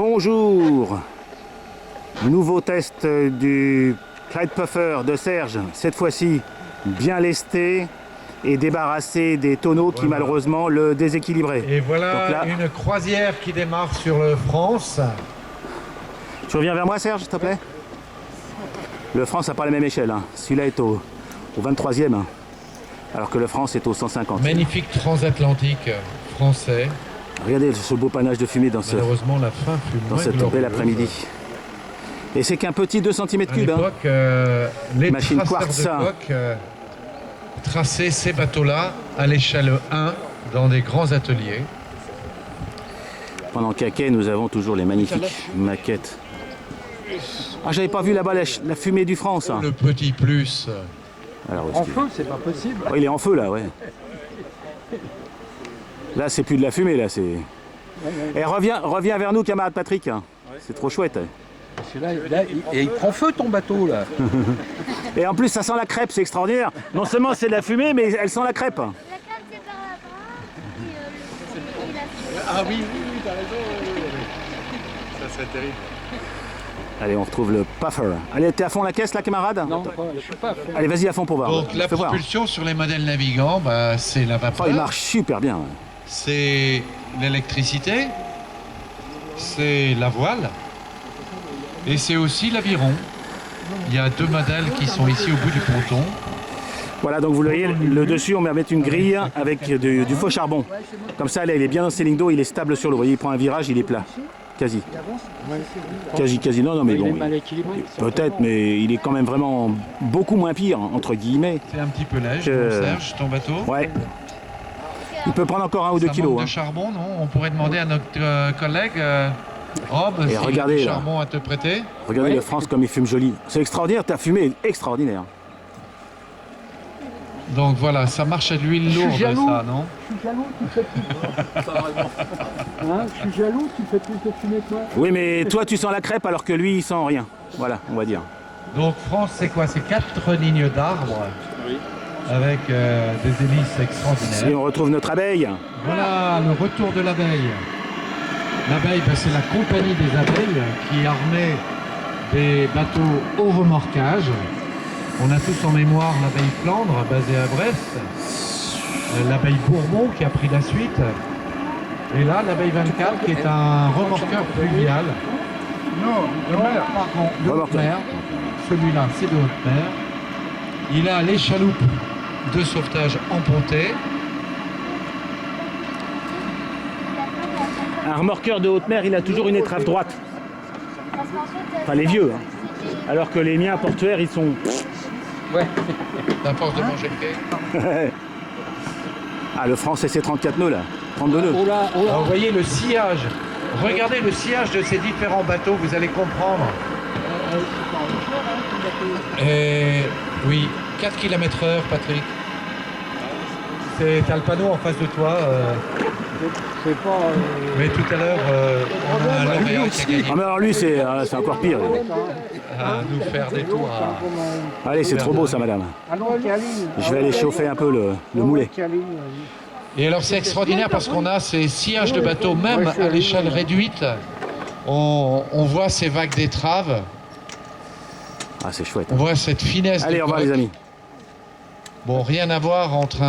Bonjour. Nouveau test du Clyde Puffer de Serge, cette fois-ci bien lesté et débarrassé des tonneaux qui malheureusement le déséquilibraient. Et voilà donc là, une croisière qui démarre sur le France. Tu reviens vers moi Serge, s'il te plaît? Le France n'a pas la même échelle, hein. Celui-là est au 23e, hein, alors que le France est au 150. Magnifique transatlantique français. Regardez ce beau panache de fumée dans, Malheureusement, la fin fut dans moins cette glorieuse. belle après-midi. Et c'est qu'un petit 2 cm3. Hein. Les Machine traceurs quartz. d'époque traçaient ces bateaux-là à l'échelle 1 dans des grands ateliers. Pendant qu'à quai, nous avons toujours les magnifiques maquettes. Ah, j'avais pas vu là-bas la fumée du France. Hein. Le petit plus. Alors, En feu, c'est pas possible. Oh, il est en feu là, ouais. Là, c'est plus de la fumée, là, c'est... Et reviens vers nous, camarade Patrick. C'est trop chouette. Parce que là, il prend feu ton bateau là. Et en plus, ça sent la crêpe, c'est extraordinaire. Non seulement c'est de la fumée, mais elle sent la crêpe. La crêpe, c'est par là-bas. Ah oui, t'as raison. Ça serait terrible. Allez, on retrouve le Puffer. Allez, t'es à fond la caisse, là, camarade? Non, je suis pas à fond. Allez, vas-y à fond pour voir. Donc la Fais voir. propulsion sur les modèles navigants, bah, c'est la Oh, vapeur, il marche super bien. c'est l'électricité, c'est la voile et c'est aussi l'aviron. Il y a deux modèles qui sont ici au bout du ponton. Voilà, donc vous le voyez, le dessus, on va mettre une grille avec du faux charbon. Comme ça, là, il est bien dans ses lignes d'eau, il est stable sur l'eau. Vous voyez, il prend un virage, il est plat. Quasi. Quasi. Non, mais Il est bon. mal équilibré. Peut-être, mais il est quand même vraiment beaucoup moins pire, entre guillemets. C'est un petit peu léger, Que- non, Serge, ton bateau. Ouais. Il peut prendre encore 1 ou 2 Ça kilos. manque Hein. de charbon, non? On pourrait demander à notre collègue Rob Et s'il a regardez, du là. charbon à te prêter. Regardez Ouais. le France comme il fume joli. C'est extraordinaire, ta fumée est extraordinaire. Donc voilà, ça marche à l'huile suis lourde, jaloux. ça, non? Je suis jaloux, tu fais plus. Hein, je suis jaloux, tu fais plus de fumée que moi. Oui, mais toi, tu sens la crêpe alors que lui, il sent rien. Voilà, on va dire. Donc France, c'est quoi? C'est 4 lignes d'arbres avec des hélices Et extraordinaires. on retrouve notre abeille. Voilà le retour de l'abeille. L'abeille, ben, c'est la compagnie des abeilles qui armait des bateaux au remorquage. On a tous en mémoire l'abeille Flandre, basée à Brest, l'abeille Bourbon qui a pris la suite, et là l'abeille 24 qui est un remorqueur fluvial. Non, de mer. Pardon, de haute Remorqueur. mer. Celui-là, c'est de haute mer. Il a les chaloupes de sauvetage empotées. Un remorqueur de haute mer, il a toujours une étrave droite. Enfin, les vieux. Hein. Alors que les miens portuaires, ils sont... Ouais. À force de manger le quai. Ah, le France, c'est 34 nœuds, là. 32 nœuds. Oh là, oh là. Alors, vous voyez le sillage. Regardez le sillage de ces différents bateaux, vous allez comprendre. Et oui, 4 km/h, Patrick. T'as le panneau en face de toi. C'est pas. Mais tout à l'heure, on a un lauréat qui a gagné Ah, mais alors lui, c'est encore pire. à nous faire des tours à... Allez, c'est trop beau, ça, madame. Allons, Caline. Je vais aller chauffer un peu le moulet. Caline, Et alors c'est extraordinaire parce qu'on a ces sillages de bateaux, même à l'échelle réduite. On voit ces vagues d'étraves, Ah, c'est chouette. on voit cette finesse Allez, de au revoir, les coque. amis. Bon, rien à voir entre